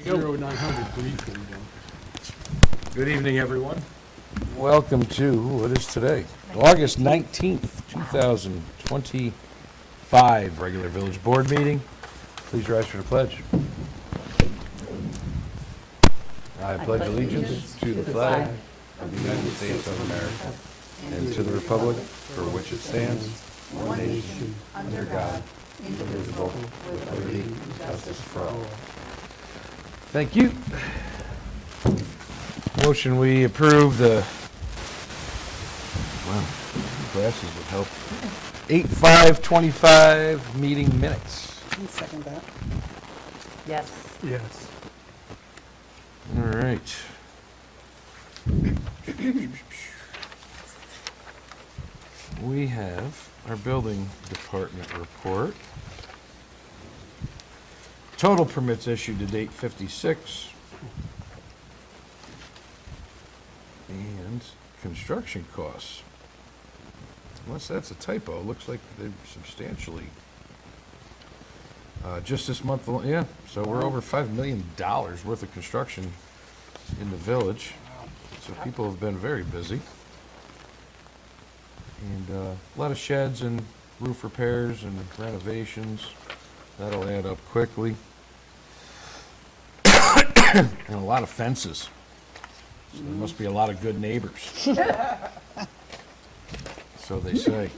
Zero 900, please. Good evening, everyone. Welcome to, what is today? August 19th, 2025, regular Village Board meeting. Please rise for the pledge. I pledge allegiance to the flag of the United States of America and to the republic for which it stands, one nation, under God, indivisible, with liberty and justice for all. Thank you. Motion we approve the, wow, glasses would help. 8/5/25 meeting minutes. I'll second that. Yes. Yes. All right. We have our building department report. Total permits issued to date 56. And construction costs. Unless that's a typo, it looks like they're substantially. Just this month, yeah, so we're over $5 million worth of construction in the village. So people have been very busy. And a lot of sheds and roof repairs and renovations. That'll add up quickly. And a lot of fences. So there must be a lot of good neighbors. So they say.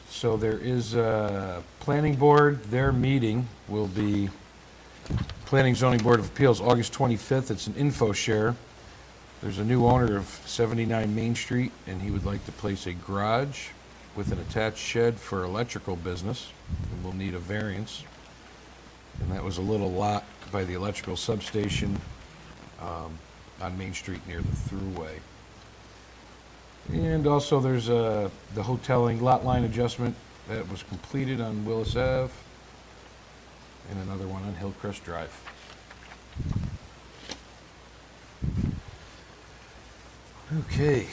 So there is a planning board. Their meeting will be Planning Zoning Board of Appeals, August 25th. It's an info share. There's a new owner of 79 Main Street, and he would like to place a garage with an attached shed for electrical business, and will need a variance. And that was a little lot by the electrical substation on Main Street near the thruway. And also there's the hoteling lot line adjustment that was completed on Willis Ave, and another one on Hillcrest Drive. Okay.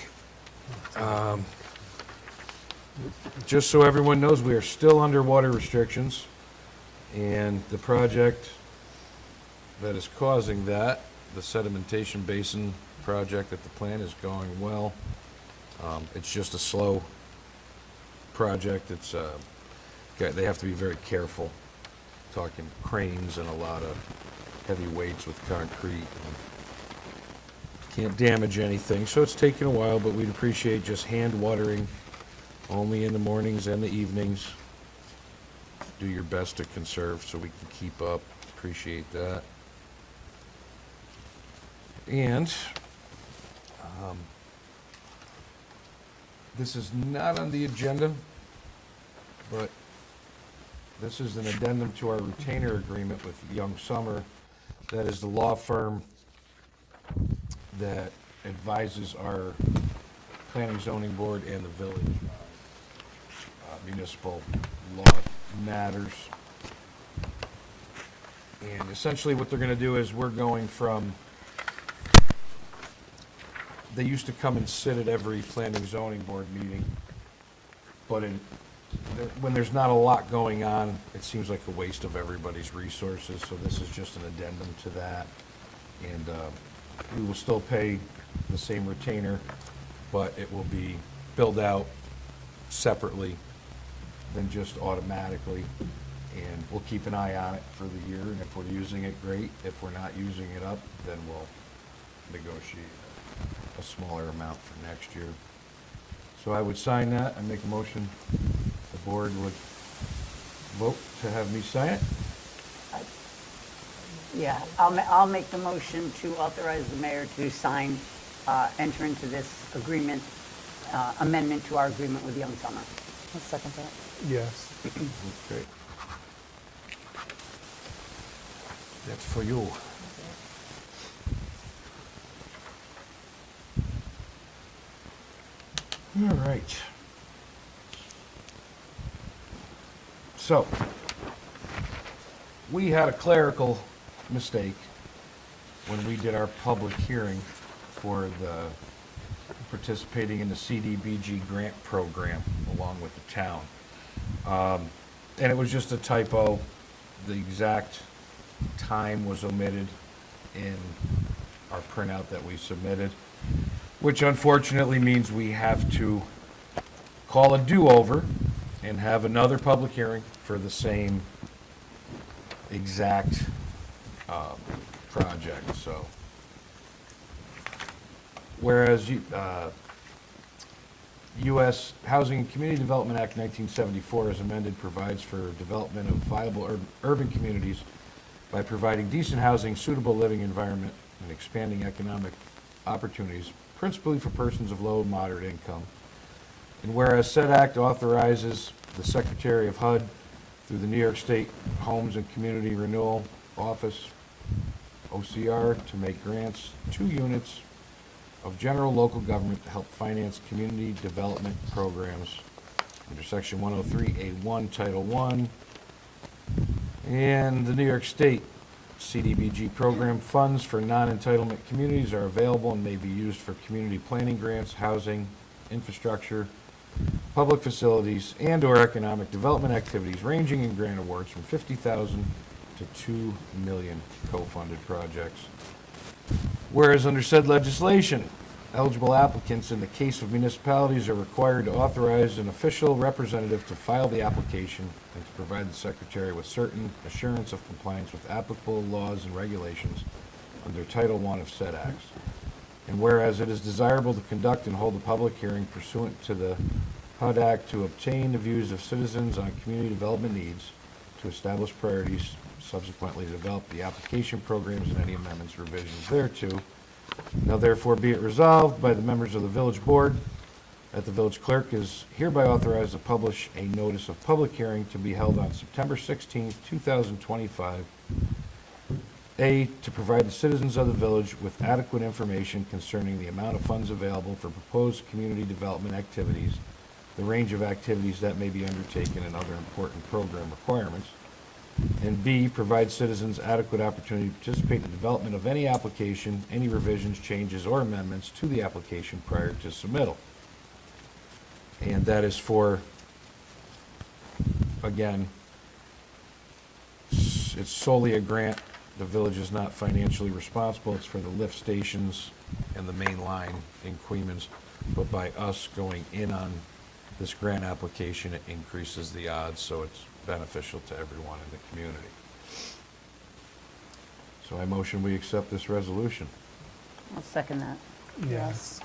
Just so everyone knows, we are still under water restrictions, and the project that is causing that, the sedimentation basin project at the plant, is going well. It's just a slow project. It's they have to be very careful, talking cranes and a lot of heavy weights with concrete. Can't damage anything, so it's taking a while, but we'd appreciate just hand watering only in the mornings and the evenings. Do your best to conserve so we can keep up. Appreciate that. And this is not on the agenda, but this is an addendum to our retainer agreement with Young Summer. That is the law firm that advises our planning zoning board and the village municipal law matters. And essentially what they're going to do is we're going from, they used to come and sit at every planning zoning board meeting, but when there's not a lot going on, it seems like a waste of everybody's resources, so this is just an addendum to that. And we will still pay the same retainer, but it will be billed out separately than just automatically. And we'll keep an eye on it for the year, and if we're using it, great. If we're not using it up, then we'll negotiate a smaller amount for next year. So I would sign that. I make a motion the board would vote to have me sign it. Yeah, I'll make the motion to authorize the mayor to sign, enter into this agreement, amendment to our agreement with Young Summer. I'll second that. Yes. Okay. That's for you. All right. So, we had a clerical mistake when we did our public hearing for the participating in the CDBG grant program along with the town. And it was just a typo. The exact time was omitted in our printout that we submitted, which unfortunately means we have to call a do-over and have another public hearing for the same exact project, so. Whereas U.S. Housing and Community Development Act 1974 as amended provides for development of viable urban communities by providing decent housing, suitable living environment, and expanding economic opportunities, principally for persons of low and moderate income. And whereas said act authorizes the Secretary of HUD through the New York State Homes and Community Renewal Office, OCR, to make grants to units of general local government to help finance community development programs under Section 103A1, Title I, and the New York State CDBG program funds for non-entitlement communities are available and may be used for community planning grants, housing, infrastructure, public facilities, and/or economic development activities ranging in grant awards from $50,000 to $2 million co-funded projects. Whereas under said legislation, eligible applicants in the case of municipalities are required to authorize an official representative to file the application and to provide the Secretary with certain assurance of compliance with applicable laws and regulations under Title I of said acts. And whereas it is desirable to conduct and hold a public hearing pursuant to the HUD Act to obtain the views of citizens on community development needs, to establish priorities, subsequently develop the application programs and any amendments, revisions thereto. Now therefore be it resolved by the members of the village board that the village clerk is hereby authorized to publish a notice of public hearing to be held on September 16th, 2025. A, to provide the citizens of the village with adequate information concerning the amount of funds available for proposed community development activities, the range of activities that may be undertaken, and other important program requirements. And B, provide citizens adequate opportunity to participate in the development of any application, any revisions, changes, or amendments to the application prior to submittal. And that is for, again, it's solely a grant. The village is not financially responsible. It's for the lift stations and the main line in Queens. But by us going in on this grant application, it increases the odds, so it's beneficial to everyone in the community. So I motion we accept this resolution. I'll second that. Yes.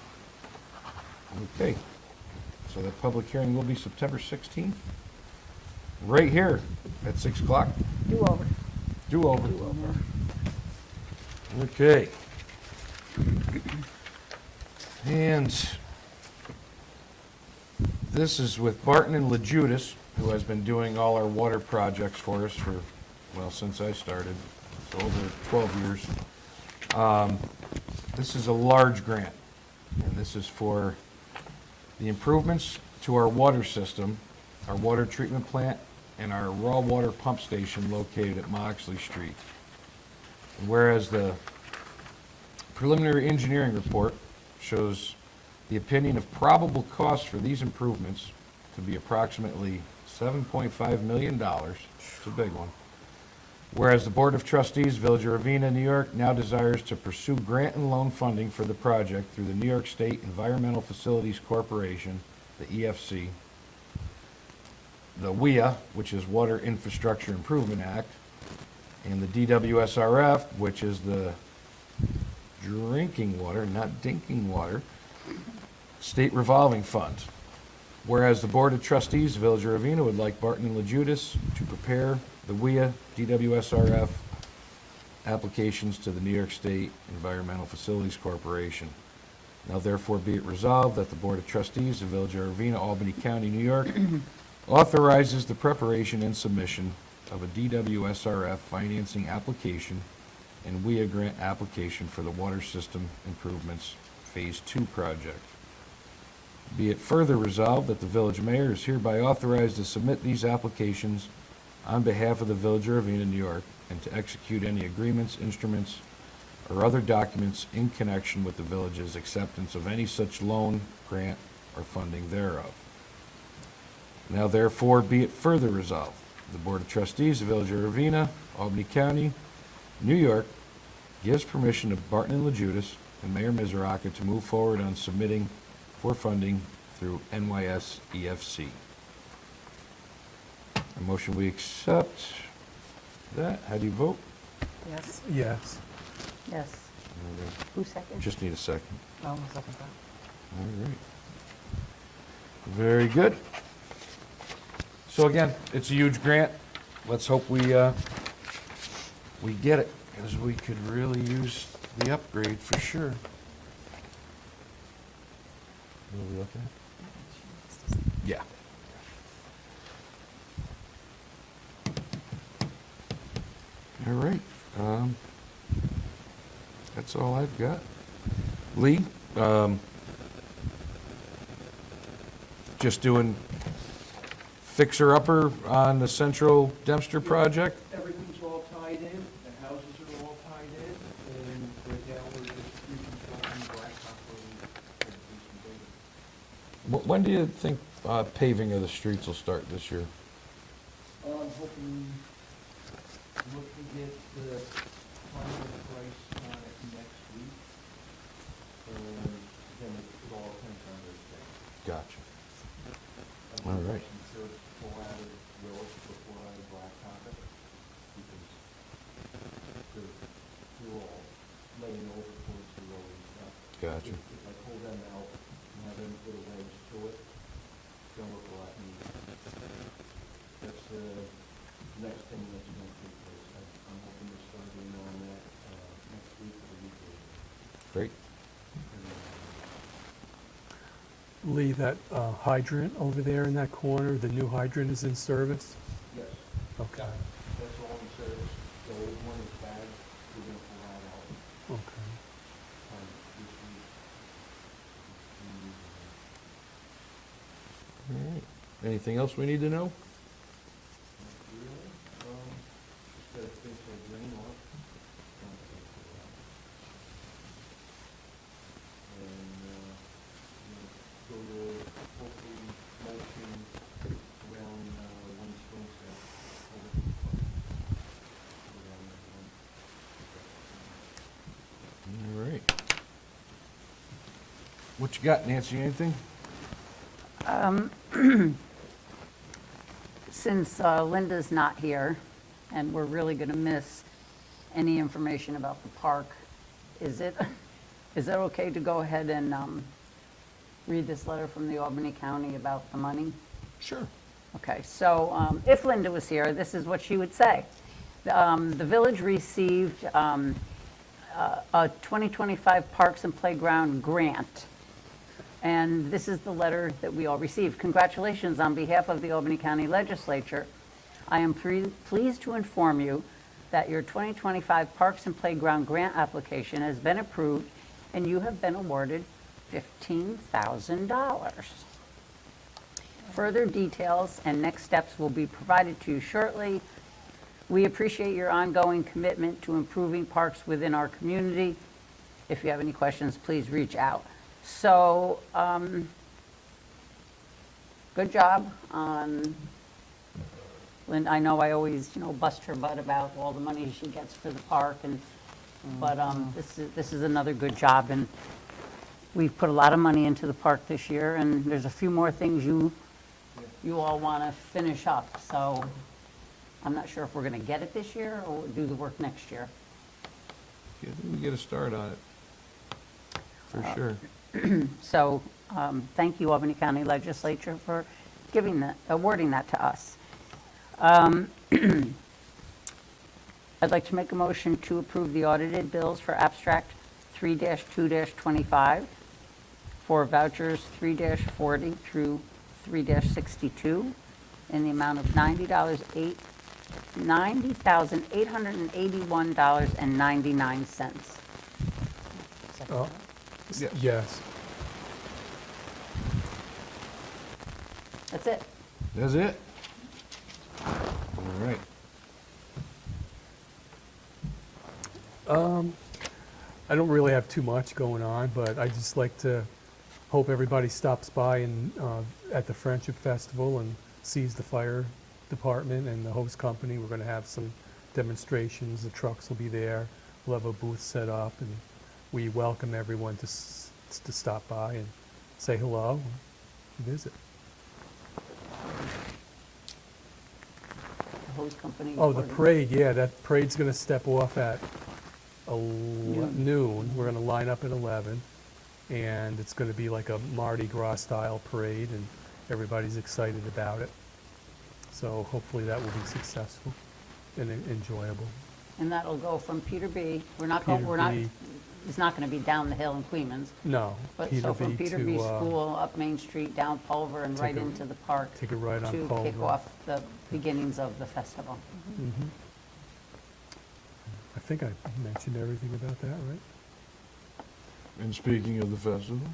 Okay. So that public hearing will be September 16th, right here at 6 o'clock. Do over. Do over. Okay. And this is with Barton and LaJudas, who has been doing all our water projects for us for, well, since I started. It's over 12 years. This is a large grant, and this is for the improvements to our water system, our water treatment plant, and our raw water pump station located at Moxley Street. And whereas the preliminary engineering report shows the opinion of probable costs for these improvements to be approximately $7.5 million. It's a big one. Whereas the Board of Trustees, Village of Ravena, New York, now desires to pursue grant and loan funding for the project through the New York State Environmental Facilities Corporation, the EFC, the WIA, which is Water Infrastructure Improvement Act, and the DWSRF, which is the Drinking Water, not Dinking Water, State Revolving Fund. Whereas the Board of Trustees, Village of Ravena, would like Barton and LaJudas to prepare the WIA, DWSRF applications to the New York State Environmental Facilities Corporation. Now therefore be it resolved that the Board of Trustees of Village of Ravena, Albany County, New York, authorizes the preparation and submission of a DWSRF financing application and WIA grant application for the Water System Improvements Phase 2 project. Be it further resolved that the village mayor is hereby authorized to submit these applications on behalf of the Village of Ravena, New York, and to execute any agreements, instruments, or other documents in connection with the village's acceptance of any such loan, grant, or funding thereof. Now therefore be it further resolved the Board of Trustees of Village of Ravena, Albany County, New York, gives permission to Barton and LaJudas and Mayor Mizraca to move forward on submitting for funding through NYS EFC. A motion we accept that. How do you vote? Yes. Yes. Yes. Who seconded? Just need a second. Oh, second that. All right. Very good. So again, it's a huge grant. Let's hope we get it, because we could really use the upgrade for sure. What are we looking at? Yeah. All right. That's all I've got. Lee, just doing fixer-upper on the Central Dempster project? Everything's all tied in, the houses are all tied in, and right now we're just reconstructing Blacktop Road. When do you think paving of the streets will start this year? I'm hoping, look to get the final price on it next week. Then it all depends on those things. Gotcha. I'm All right. making sure to pull out of Willis before I blacktop it, because they're all laying over towards the road and stuff. Gotcha. If I pull them out and have them put a wedge to it, it's gonna look a lot neater. That's the next thing that's gonna take place. I'm hoping to start in on that, next week or the week later. Great. Lee, that hydrant over there in that corner, the new hydrant is in service? Yes, Okay, that's all in service. The old one is bad. We're gonna pull that out, okay. this week. All right. Anything else we need to know? Really? Just gotta finish that drain off. And, go to hopefully mulching around, one swing set. Over the park. Around that one. All right. What you got, Nancy? Anything? Since Linda's not here, and we're really going to miss any information about the park, is it okay to go ahead and read this letter from the Albany County about the money? Sure. Okay, so if Linda was here, this is what she would say. The village received a 2025 Parks and Playground grant. And this is the letter that we all received. Congratulations on behalf of the Albany County Legislature. I am pleased to inform you that your 2025 Parks and Playground grant application has been approved and you have been awarded $15,000. Further details and next steps will be provided to you shortly. We appreciate your ongoing commitment to improving parks within our community. If you have any questions, please reach out. So, good job on, Lynn. I know I always, bust her butt about all the money she gets for the park, but this is another good job, and we've put a lot of money into the park this year, and there's a few more things you all want to finish up. So, I'm not sure if we're going to get it this year or do the work next year. Yeah, I think we get a start on it. For sure. So, thank you, Albany County Legislature, for awarding that to us. I'd like to make a motion to approve the audited bills for abstract 3-2-25, for vouchers 3-40 through 3-62, in the amount of $90,881.99. Oh, Yeah. yes. That's it. That's it? All right. I don't really have too much going on, but I just like to hope everybody stops by and at the Friendship Festival and sees the department and the host company, we're going to have some demonstrations. The trucks will be there. We'll have a booth set up, and we welcome everyone to stop by and say hello and visit. The hose company. Oh, the ordered- parade, yeah, that parade's going to step off at noon. We're going to line up at 11, and it's going to be like a Mardi Gras style parade, and everybody's excited about it. So hopefully that will be successful and enjoyable. And that'll go from Peterby, Peter B. it's not going to be down the hill in Queens, No, but so from Peterby to, School, up Main Street, down Culver, and right take a- into the park take a ride on to kick Culver. off the beginnings of the festival. Mhm. I think I mentioned everything about that, right? And speaking of the festival,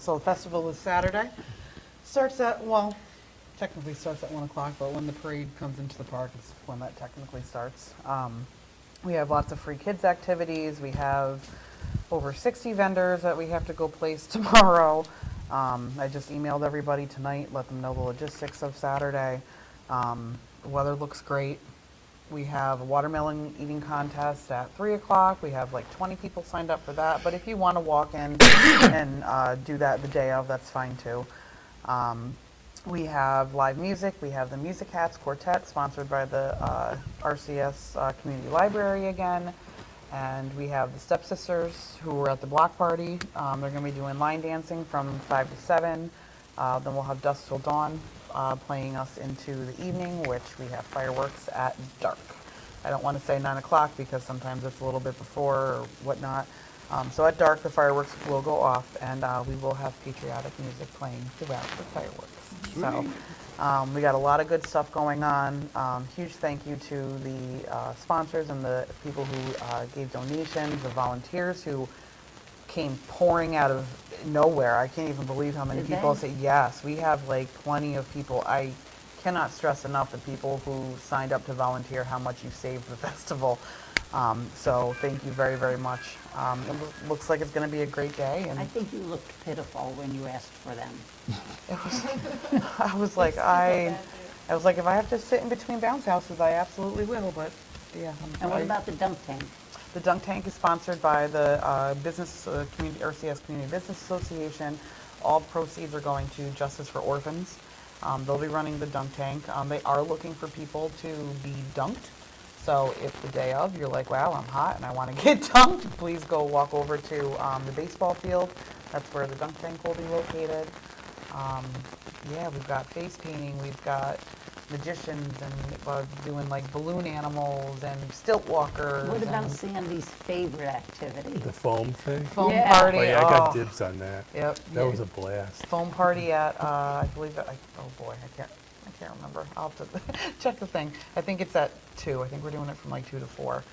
So the festival is Saturday. Starts at, well, technically starts at 1 o'clock, but when the parade comes into the park is when that technically starts. We have lots of free kids activities. We have over 60 vendors that we have to go place tomorrow. I just emailed everybody tonight, let them know the logistics of Saturday. The weather looks great. We have a watermelon eating contest at 3 o'clock. We have like 20 people signed up for that. But if you want to walk in and do that the day of, that's fine too. We have live music. We have the Music Hats Quartet, sponsored by the RCS Community Library again. And we have the Stepsisters, who were at the block party. They're going to be doing line dancing from 5 to 7. Then we'll have Dusk Till Dawn playing us into the evening, which we have fireworks at dark. I don't want to say 9 o'clock because sometimes it's a little bit before or whatnot. So at dark, the fireworks will go off, and we will have patriotic music playing throughout the fireworks. So we got a lot of good stuff going on. Huge thank you to the sponsors and the people who gave donations, the volunteers who came pouring out of nowhere. I can't even believe how many Did people they? say yes. We have like plenty of people. I cannot stress enough the people who signed up to volunteer how much you saved the festival. So thank you very, very much. Looks like it's going to be a great day. And I think you looked pitiful when you asked for them. I was like, if I have to sit in between bounce houses, I absolutely will. But yeah. And what about the dunk tank? The dunk tank is sponsored by the business community, RCS Community Business Association. All proceeds are going to Justice for Orphans. They'll be running the dunk tank. They are looking for people to be dunked. So if the day of you're like, wow, I'm hot and I want to get dunked, please go walk over to the baseball field. That's where the dunk tank will be located. Yeah, we've got face painting. We've got magicians and doing like balloon animals and stilt walkers. What about and Sandy's favorite activity? The foam thing? foam Yeah. party? Oh, yeah, I got Oh, dibs on that. Yep. That was a blast. Foam party at I believe oh boy, I can't remember. I'll have to check the thing. I think it's at 2. I think we're doing it from like 2 to 4.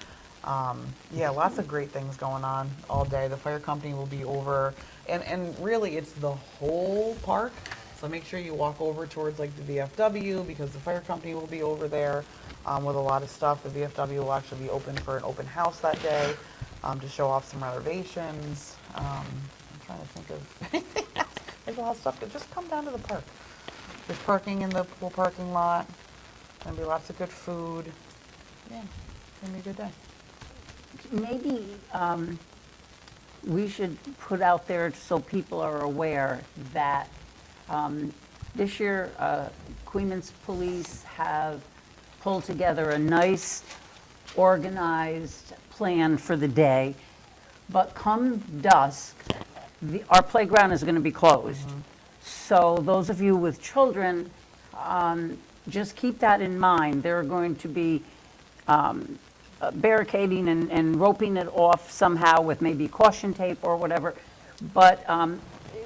Yeah, lots of great things going on all day. The fire company will be over, and really it's the whole park. So make sure you walk over towards like the VFW because the fire company will be over there with a lot of stuff. The VFW will actually be open for an open house that day to show off some renovations. I'm trying to think of anything else. There's a lot of stuff. Just come down to the park. There's parking in the pool parking lot. Gonna be lots of good food. Yeah, it's gonna be a good day. Maybe we should put out there so people are aware that this year Queens Police have pulled together a nice organized plan for the day, but come dusk, our playground is going to be closed. So those of you with children, just keep that in mind. They're going to be barricading and roping it off somehow with maybe caution tape or whatever. But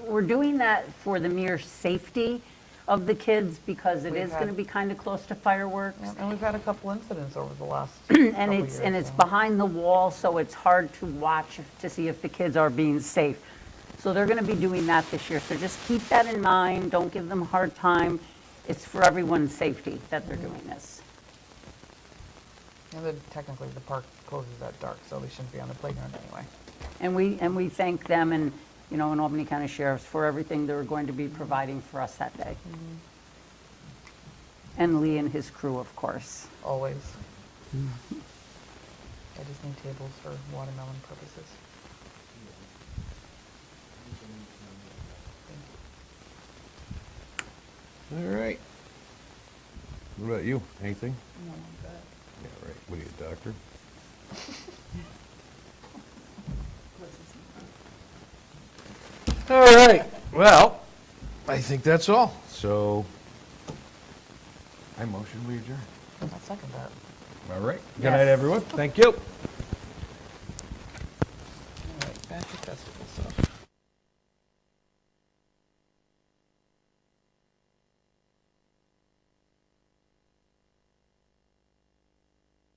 we're doing that for the mere safety of the kids because it We've is going to had- be kind of close to fireworks. Yeah, and we've had a couple incidents over the last And couple it's years, so. behind the wall, so it's hard to watch to see if the kids are being safe. So they're going to be doing that this year. So just keep that in mind. Don't give them a hard time. It's for everyone's safety that they're doing this. And then technically the park closes at dark, so they shouldn't be on the playground anyway. And we thank them and, and Albany County Sheriff's for everything they're going to be providing for us that day. And Lee and his crew, of course. Always. I just need tables for watermelon purposes. All right. What about you? Anything? No, I'm good. Yeah, right. What are you, a doctor? All right. Well, I think that's all. So, I motion we adjourn. I'll second that. All right. Good Yes. night, everyone. Thank you. All right, back to festival stuff.